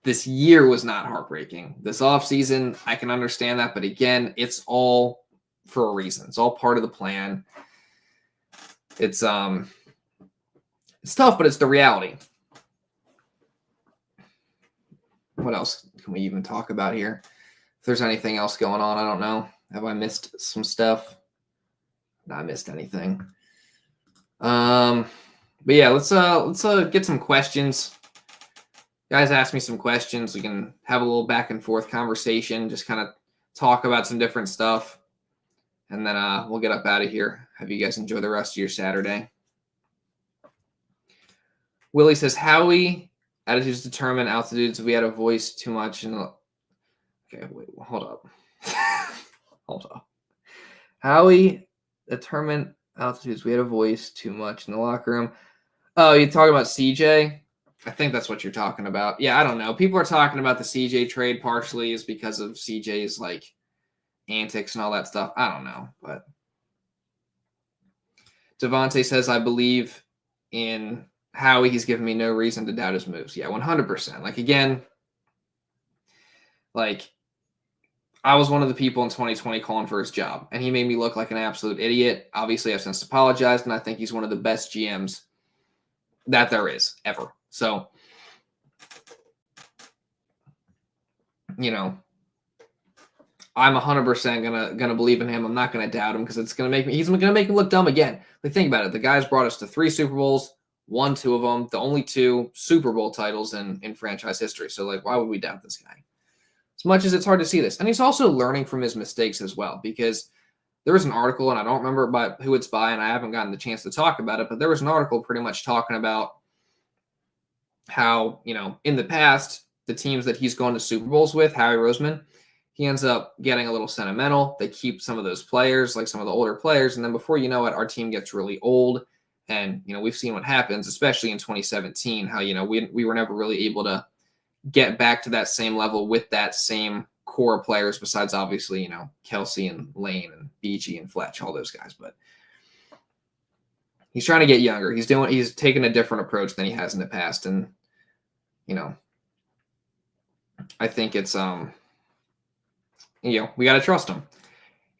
This year was not heartbreaking. This offseason, I can understand that, but again, it's all for a reason. It's all part of the plan. It's tough, but it's the reality. What else can we even talk about here? If there's anything else going on, I don't know. Have I missed some stuff? Not missed anything. But yeah, let's get some questions. Guys, ask me some questions. We can have a little back and forth conversation. Just kind of talk about some different stuff, and then we'll get up out of here. Have you guys enjoy the rest of your Saturday. Willie says, Howie, attitudes determine altitudes. We had a voice too much. Okay, wait, hold up. Hold up. Howie determined altitudes. We had a voice too much in the locker room. Oh, you're talking about CJ? I think that's what you're talking about. Yeah, I don't know. People are talking about the CJ trade partially is because of CJ's like antics and all that stuff. I don't know, but Devontae says, I believe in Howie. He's given me no reason to doubt his moves. Yeah, 100%. Like, again, like, I was one of the people in 2020 calling for his job, and he made me look like an absolute idiot. Obviously, I've since apologized, and I think he's one of the best GMs that there is ever. So, you know, I'm 100% gonna believe in him. I'm not gonna doubt him because he's gonna make me look dumb again. Like, think about it. The guy's brought us to 3 Super Bowls, won 2 of them, the only 2 Super Bowl titles in franchise history. So, like, why would we doubt this guy? As much as it's hard to see this. And he's also learning from his mistakes as well, because there was an article, and I don't remember about who it's by, and I haven't gotten the chance to talk about it, but there was an article pretty much talking about how, you know, in the past, the teams that he's gone to Super Bowls with, Howie Roseman, he ends up getting a little sentimental. They keep some of those players, like some of the older players, and then before you know it, our team gets really old. And, you know, we've seen what happens, especially in 2017, how, you know, we were never really able to get back to that same level with that same core of players, besides obviously, you know, Kelsey and Lane and BG and Fletch, all those guys. But he's trying to get younger. He's taken a different approach than he has in the past. And, you know, I think it's, you know, we got to trust him.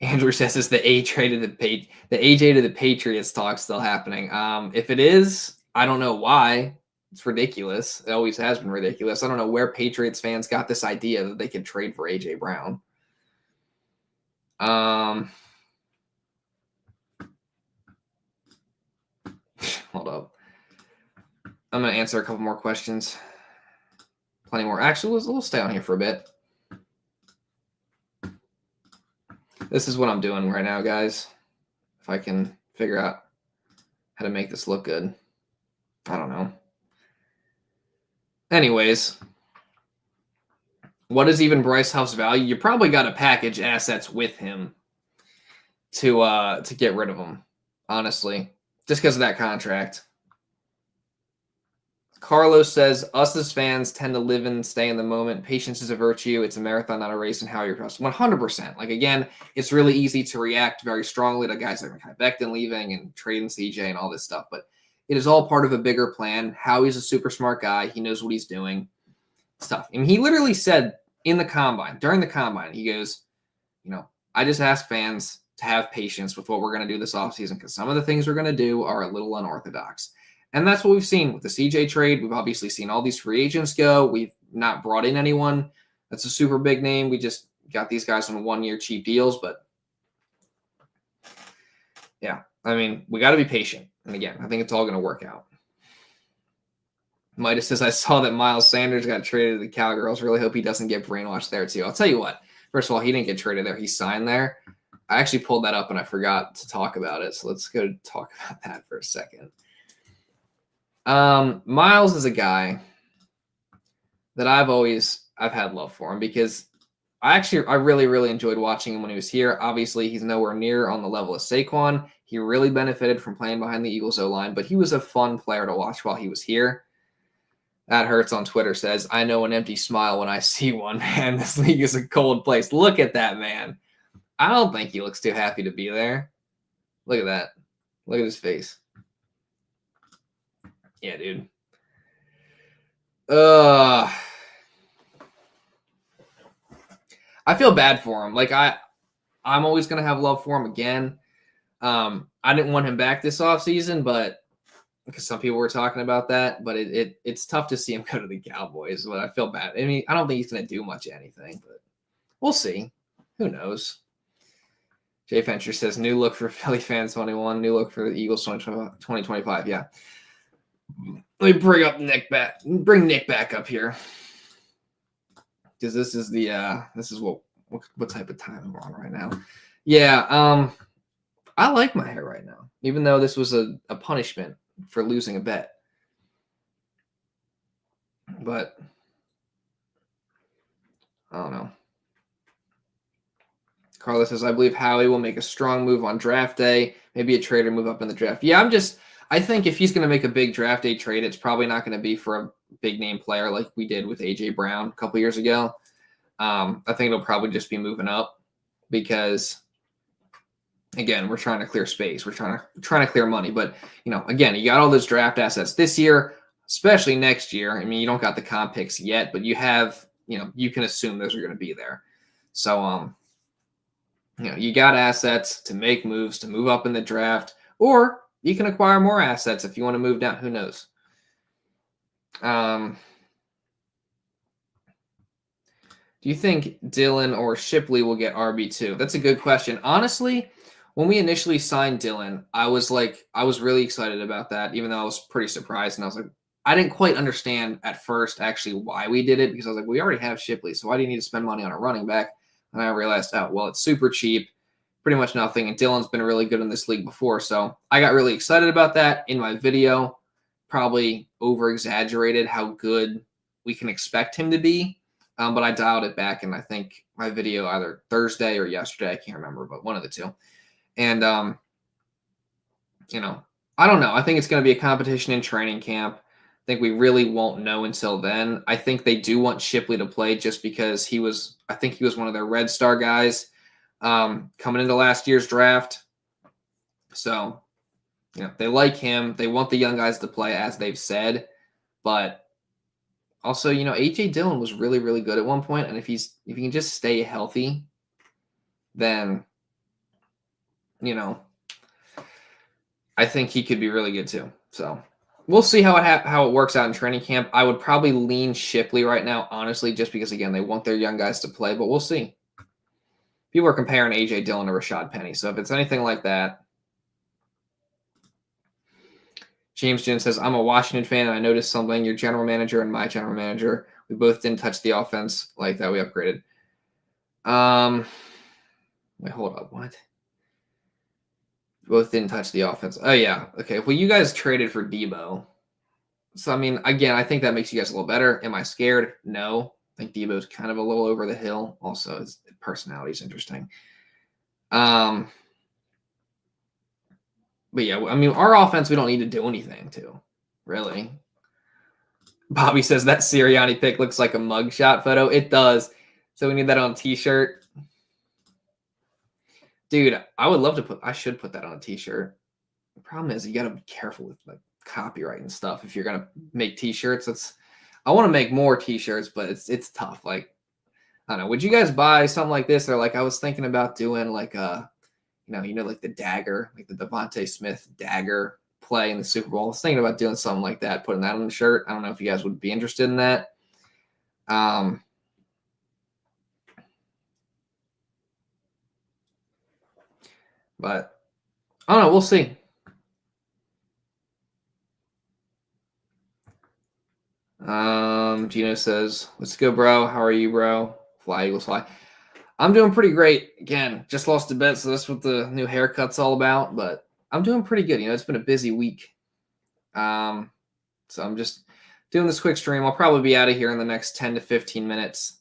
Andrew says, is the AJ to the Patriots talk still happening? If it is, I don't know why. It's ridiculous. It always has been ridiculous. I don't know where Patriots fans got this idea that they could trade for AJ Brown. Hold up. I'm going to answer a couple more questions. Plenty more. Actually, we'll stay on here for a bit. This is what I'm doing right now, guys. If I can figure out how to make this look good. I don't know. Anyways, what is even Bryce Huff's value? You probably got to package assets with him to get rid of him, honestly, just because of that contract. Carlos says, us as fans tend to live and stay in the moment. Patience is a virtue. It's a marathon, not a race, and how you're trusted. 100%. Like, again, it's really easy to react very strongly to guys like Mekhi Becton leaving and trading CJ and all this stuff, but it is all part of a bigger plan. Howie's a super smart guy. He knows what he's doing. Stuff. I mean, he literally said during the combine, he goes, you know, I just ask fans to have patience with what we're going to do this offseason because some of the things we're going to do are a little unorthodox. And that's what we've seen with the CJ trade. We've obviously seen all these free agents go. We've not brought in anyone that's a super big name. We just got these guys on 1-year cheap deals. But, yeah, I mean, we got to be patient. And, again, I think it's all going to work out. Midas says, I saw that Miles Sanders got traded to the Cowgirls. Really hope he doesn't get brainwashed there, too. I'll tell you what. First of all, he didn't get traded there. He signed there. I actually pulled that up, and I forgot to talk about it. So let's go talk about that for a second. Miles is a guy that I've had love for him because I really, really enjoyed watching him when he was here. Obviously, he's nowhere near on the level of Saquon. He really benefited from playing behind the Eagles O-line, but he was a fun player to watch while he was here. That Hurts on Twitter says, I know an empty smile when I see one, man. This league is a cold place. Look at that, man. I don't think he looks too happy to be there. Look at that. Look at his face. Yeah, dude. I feel bad for him. Like I'm always gonna have love for him again. I didn't want him back this offseason, but because some people were talking about that, but it's tough to see him go to the Cowboys. But I feel bad. I mean, I don't think he's gonna do much of anything, but we'll see. Who knows? Jay Fincher says, new look for Philly fans 21, new look for the Eagles 2025. Yeah. Let me bring Nick back up here. Because this is what type of time we're on right now. Yeah, I like my hair right now, even though this was a punishment for losing a bet. But I don't know. Carlos says, I believe Howie will make a strong move on draft day, maybe a trade or move up in the draft. Yeah, I think if he's going to make a big draft day trade, it's probably not going to be for a big name player like we did with A.J. Brown a couple years ago. I think it'll probably just be moving up because, again, we're trying to clear space. We're trying to clear money. But, again, you got all those draft assets this year, especially next year. I mean, you don't got the comp picks yet, but you have, you can assume those are going to be there. So, you got assets to make moves, to move up in the draft, or you can acquire more assets if you want to move down. Who knows? Do you think Dillon or Shipley will get RB2? That's a good question. Honestly, when we initially signed Dillon, I was really excited about that, even though I was pretty surprised. And I was like, I didn't quite understand at first actually why we did it, because I was like, we already have Shipley, so why do you need to spend money on a running back? And I realized, it's super cheap, pretty much nothing. And Dillon's been really good in this league before. So I got really excited about that in my video, probably over-exaggerated how good we can expect him to be. But I dialed it back in, I think, my video either Thursday or yesterday. I can't remember, but one of the two. And, I don't know. I think it's going to be a competition in training camp. I think we really won't know until then. I think they do want Shipley to play just because he was one of their Red Star guys coming into last year's draft. So, they like him. They want the young guys to play, as they've said. But also, A.J. Dillon was really, really good at one point. And if he can just stay healthy, then, I think he could be really good too. So we'll see how it works out in training camp. I would probably lean Shipley right now, honestly, just because, again, they want their young guys to play. But we'll see. People are comparing A.J. Dillon to Rashad Penny. So if it's anything like that. James Jones says, I'm a Washington fan, and I noticed something. Your general manager and my general manager, we both didn't touch the offense like that. We upgraded. Wait, hold up. What? Both didn't touch the offense. Oh, yeah. Okay. Well, you guys traded for Debo. So, I mean, again, I think that makes you guys a little better. Am I scared? No. I think Debo's kind of a little over the hill. Also, his personality is interesting. But yeah, I mean, our offense, we don't need to do anything to, really. Bobby says that Sirianni pick looks like a mugshot photo. It does. So we need that on a t-shirt. Dude, I should put that on a t-shirt. The problem is you got to be careful with like copyright and stuff if you're going to make t-shirts. I want to make more t-shirts, but it's tough. Like, I don't know. Would you guys buy something like this? Or like I was thinking about doing like a like the dagger, like the Devontae Smith dagger play in the Super Bowl. I was thinking about doing something like that, putting that on the shirt. I don't know if you guys would be interested in that. But I don't know. We'll see. Gino says, let's go, bro. How are you, bro? Fly, Eagles, fly. I'm doing pretty great. Again, just lost a bet, so that's what the new haircut's all about. But I'm doing pretty good. It's been a busy week. So I'm just doing this quick stream. I'll probably be out of here in the next 10 to 15 minutes.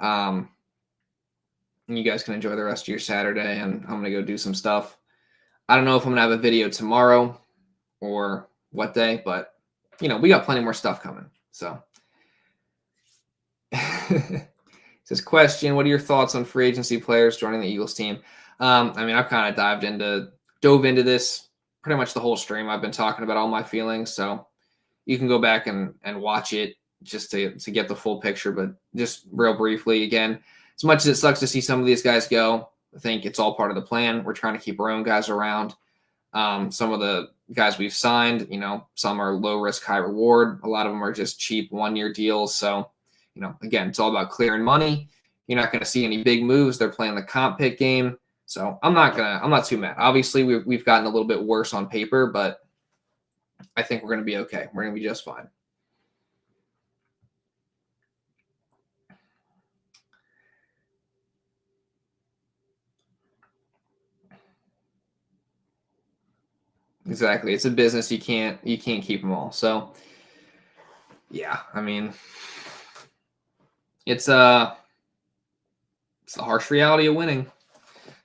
And you guys can enjoy the rest of your Saturday, and I'm going to go do some stuff. I don't know if I'm going to have a video tomorrow or what day, but, we got plenty more stuff coming. So Says, question, what are your thoughts on free agency players joining the Eagles team? I mean, I've kind of dove into this pretty much the whole stream. I've been talking about all my feelings, so you can go back and watch it just to get the full picture. But just real briefly, again, as much as it sucks to see some of these guys go, I think it's all part of the plan. We're trying to keep our own guys around. Some of the guys we've signed, some are low risk, high reward. A lot of them are just cheap 1-year deals. So, again, it's all about clearing money. You're not going to see any big moves. They're playing the comp pick game. So I'm not too mad. Obviously, we've gotten a little bit worse on paper, but I think we're going to be okay. We're going to be just fine. Exactly. It's a business. You can't keep them all. So yeah, I mean, it's the harsh reality of winning,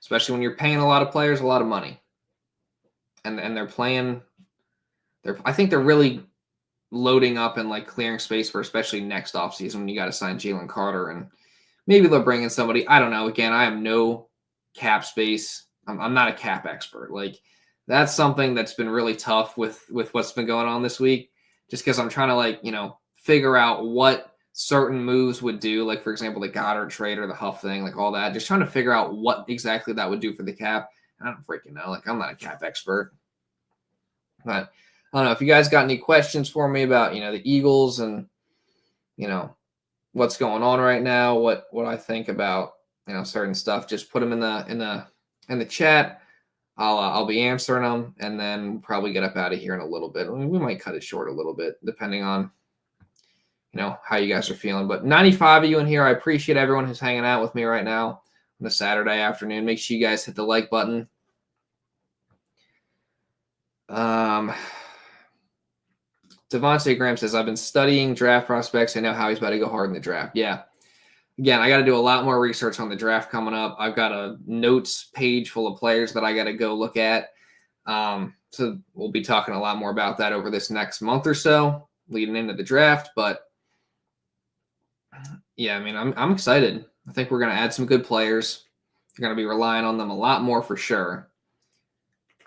especially when you're paying a lot of players a lot of money. And they're playing. I think they're really loading up and like clearing space for especially next offseason when you got to sign Jalen Carter and maybe they'll bring in somebody. I don't know. Again, I have no cap space. I'm not a cap expert. Like that's something that's been really tough with what's been going on this week, just because I'm trying to figure out what certain moves would do. Like for example, the Goddard trade or the Huff thing, like all that, just trying to figure out what exactly that would do for the cap. I don't freaking know. Like I'm not a cap expert, but I don't know if you guys got any questions for me about, the Eagles and, what's going on right now, what I think about, certain stuff, just put them in the chat. I'll be answering them and then we'll probably get up out of here in a little bit. I mean, we might cut it short a little bit depending on, how you guys are feeling, but 95 of you in here. I appreciate everyone who's hanging out with me right now on a Saturday afternoon. Make sure you guys hit the like button. Devontae Graham says, I've been studying draft prospects. I know Howie's about to go hard in the draft. Yeah. Again, I got to do a lot more research on the draft coming up. I've got a notes page full of players that I got to go look at. So we'll be talking a lot more about that over this next month or so leading into the draft. But yeah, I mean, I'm excited. I think we're going to add some good players. You're going to be relying on them a lot more for sure.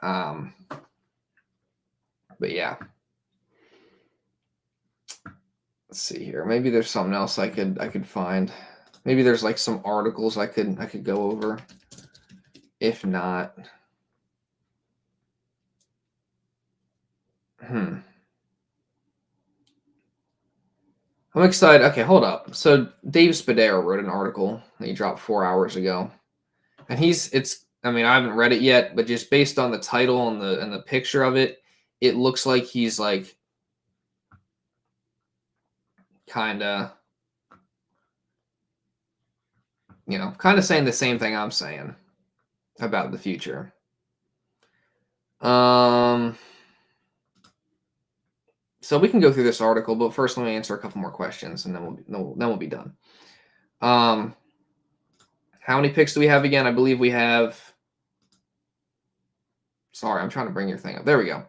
But yeah. Let's see here. Maybe there's something else I could find. Maybe there's like some articles I could go over. If not, I'm excited. Okay, hold up. So Dave Spadero wrote an article that he dropped 4 hours ago, and I mean, I haven't read it yet, but just based on the title and the picture of it, it looks like he's like kind of saying the same thing I'm saying about the future. So we can go through this article, but first let me answer a couple more questions and then we'll be done. How many picks do we have again? I believe we have, sorry, I'm trying to bring your thing up. There we go.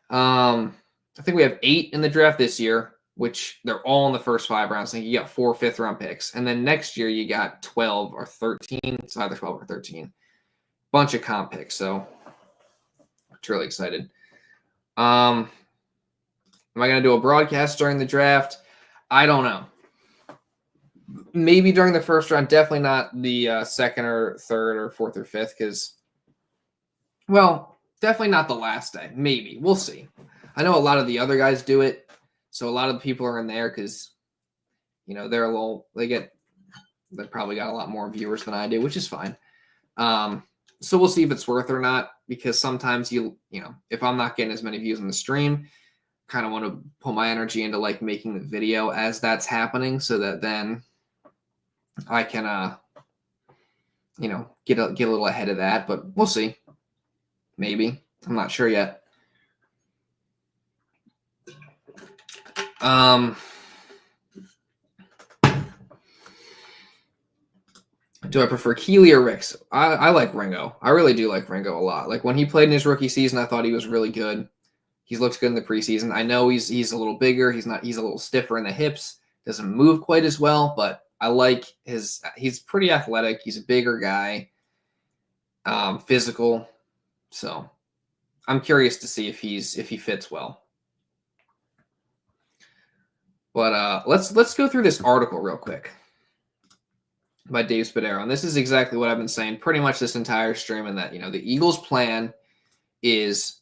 I think we have 8 in the draft this year, which they're all in the first 5 rounds. I think you got 4 5th-round picks. And then next year you got 12 or 13. It's either 12 or 13. Bunch of comp picks. So I'm really excited. Am I going to do a broadcast during the draft? I don't know. Maybe during the first round. Definitely not the second or third or fourth or fifth because, well, definitely not the last day. Maybe. We'll see. I know a lot of the other guys do it. So a lot of the people are in there because, they probably got a lot more viewers than I do, which is fine. So we'll see if it's worth or not, because sometimes if I'm not getting as many views on the stream, kind of want to put my energy into like making the video as that's happening so that then I can, get a little ahead of that, but we'll see. Maybe. I'm not sure yet. Do I prefer Keely or Ricks? I like Ringo. I really do like Ringo a lot. Like when he played in his rookie season, I thought he was really good. He looks good in the preseason. I know he's a little bigger. He's a little stiffer in the hips. Doesn't move quite as well, but I like he's pretty athletic. He's a bigger guy, physical. So I'm curious to see if he fits well. But let's go through this article real quick by Dave Spadaro. And this is exactly what I've been saying pretty much this entire stream, and that, the Eagles' plan is,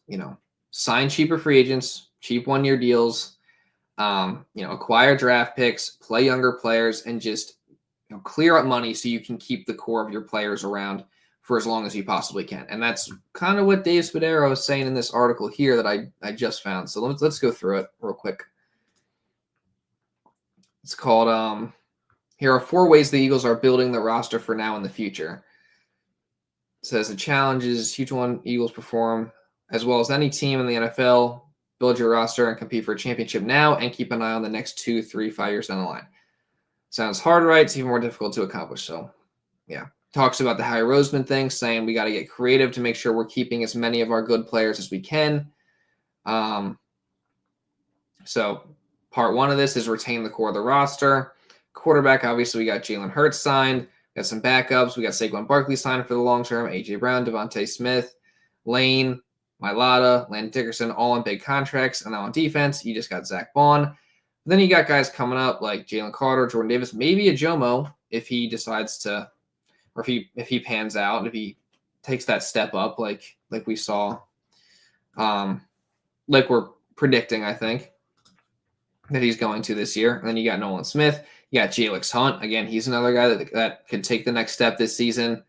sign cheaper free agents, cheap one-year deals, acquire draft picks, play younger players, and just clear up money so you can keep the core of your players around for as long as you possibly can. And that's kind of what Dave Spadaro is saying in this article here that I just found. So let's go through it real quick. It's called here are 4 ways the Eagles are building the roster for now and the future. It says the challenge is huge one. Eagles perform as well as any team in the NFL. Build your roster and compete for a championship now, and keep an eye on the next 2, 3, 5 years down the line. Sounds hard, right? It's even more difficult to accomplish. So, yeah. Talks about the Howie Roseman thing, saying we got to get creative to make sure we're keeping as many of our good players as we can. So part 1 of this is retain the core of the roster. Quarterback, obviously, we got Jalen Hurts signed. We got some backups. We got Saquon Barkley signed for the long term. A.J. Brown, Devontae Smith, Lane, Mailata, Landon Dickerson, all on big contracts. And then on defense, you just got Zach Bond. Then you got guys coming up like Jalen Carter, Jordan Davis, maybe a Jomo if he decides to, or if he pans out, and if he takes that step up like we saw, like we're predicting, I think, that he's going to this year. And then you got Nolan Smith. You got Jalix Hunt. Again, he's another guy that could take the next step this season.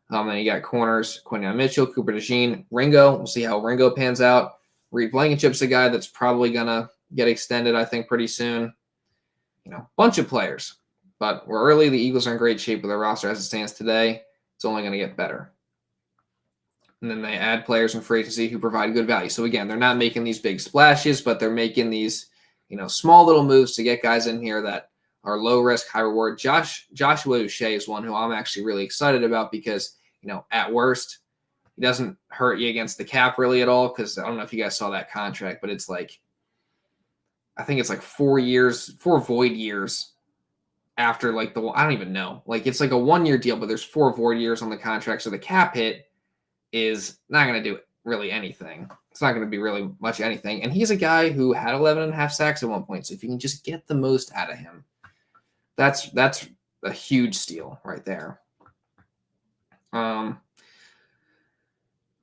Then you got corners, Quinyon Mitchell, Cooper DeJean, Ringo. We'll see how Ringo pans out. Reed Blankenship's a guy that's probably going to get extended, I think, pretty soon. Bunch of players. But we're early. The Eagles are in great shape with their roster as it stands today. It's only going to get better. And then they add players in free agency who provide good value. So, again, they're not making these big splashes, but they're making these, small little moves to get guys in here that are low risk, high reward. Joshua Uche is one who I'm actually really excited about because, at worst, he doesn't hurt you against the cap really at all, because I don't know if you guys saw that contract, but it's like, I think it's like 4 void years after I don't even know. It's like a 1-year deal, but there's 4 void years on the contract. So the cap hit is not going to do really anything. It's not going to be really much anything. And he's a guy who had 11.5 sacks at one point. So if you can just get the most out of him, that's a huge steal right there.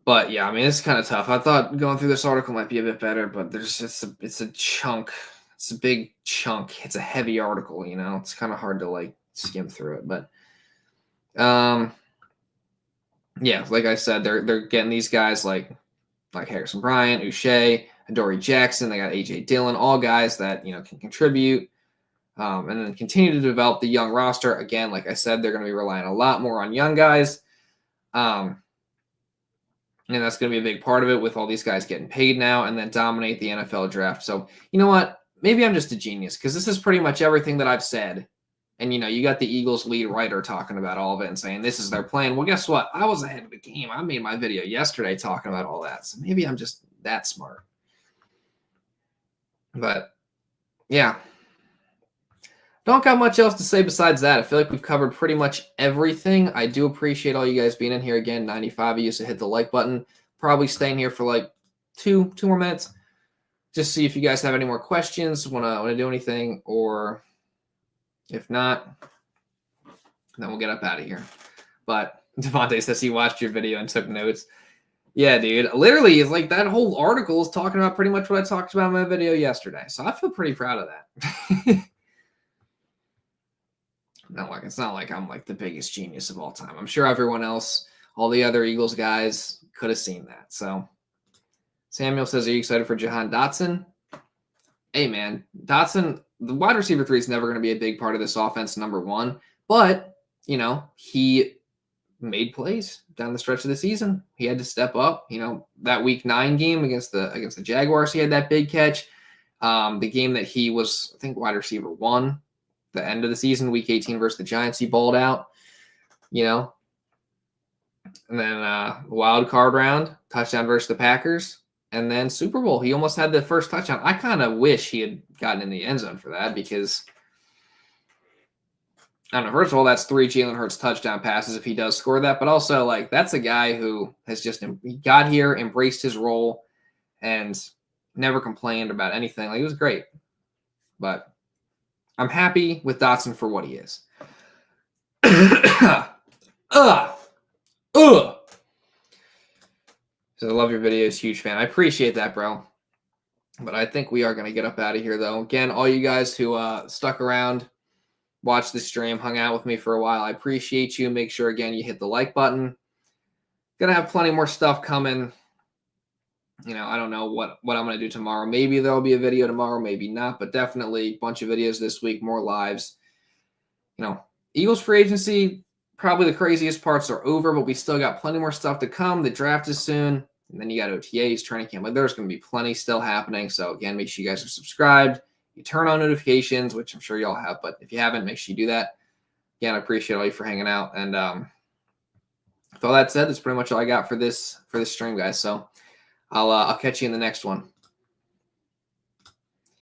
But yeah, I mean, it's kind of tough. I thought going through this article might be a bit better, but it's a chunk. It's a big chunk. It's a heavy article, It's kind of hard to skim through it, but yeah, like I said, they're getting these guys like Harrison Bryant, Uche, Adoree Jackson. They got AJ Dillon, all guys that can contribute, and then continue to develop the young roster. Again, like I said, they're going to be relying a lot more on young guys. And that's going to be a big part of it with all these guys getting paid now, and then dominate the NFL draft. So, you know what? Maybe I'm just a genius, because this is pretty much everything that I've said. And, you got the Eagles lead writer talking about all of it and saying this is their plan. Well, guess what? I was ahead of the game. I made my video yesterday talking about all that. So maybe I'm just that smart. But, yeah. Don't got much else to say besides that. I feel like we've covered pretty much everything. I do appreciate all you guys being in here again. 95 of you, so hit the like button. Probably staying here for two more minutes. Just see if you guys have any more questions, want to do anything, or if not, then we'll get up out of here. But Devontae says he watched your video and took notes. Yeah, dude. Literally, it's like that whole article is talking about pretty much what I talked about in my video yesterday. So I feel pretty proud of that. It's not like I'm the biggest genius of all time. I'm sure everyone else, all the other Eagles guys, could have seen that. So Samuel says, are you excited for Jahan Dotson? Hey, man, Dotson, the wide receiver 3 is never going to be a big part of this offense, number 1. But, he made plays down the stretch of the season. He had to step up. That week 9 game against the Jaguars, he had that big catch. The game that he was, I think, wide receiver 1, the end of the season, week 18 versus the Giants, he balled out, And then wild card round, touchdown versus the Packers. And then Super Bowl, he almost had the first touchdown. I kind of wish he had gotten in the end zone for that, because I don't know. First of all, that's 3 Jalen Hurts touchdown passes if he does score that. But also, like, that's a guy who has just he got here, embraced his role, and never complained about anything. Like, it was great. But I'm happy with Dotson for what he is. So I love your videos. Huge fan. I appreciate that, bro. But I think we are going to get up out of here, though. Again, all you guys who stuck around, watched the stream, hung out with me for a while, I appreciate you. Make sure, again, you hit the like button. Going to have plenty more stuff coming. I don't know what I'm going to do tomorrow. Maybe there'll be a video tomorrow, maybe not, but definitely a bunch of videos this week, more lives. Eagles free agency, probably the craziest parts are over, but we still got plenty more stuff to come. The draft is soon, and then you got OTAs, training camp. Like, there's going to be plenty still happening. So, again, make sure you guys are subscribed. You turn on notifications, which I'm sure y'all have, but if you haven't, make sure you do that. Again, I appreciate all you for hanging out. And with all that said, that's pretty much all I got for this stream, guys. So I'll catch you in the next one.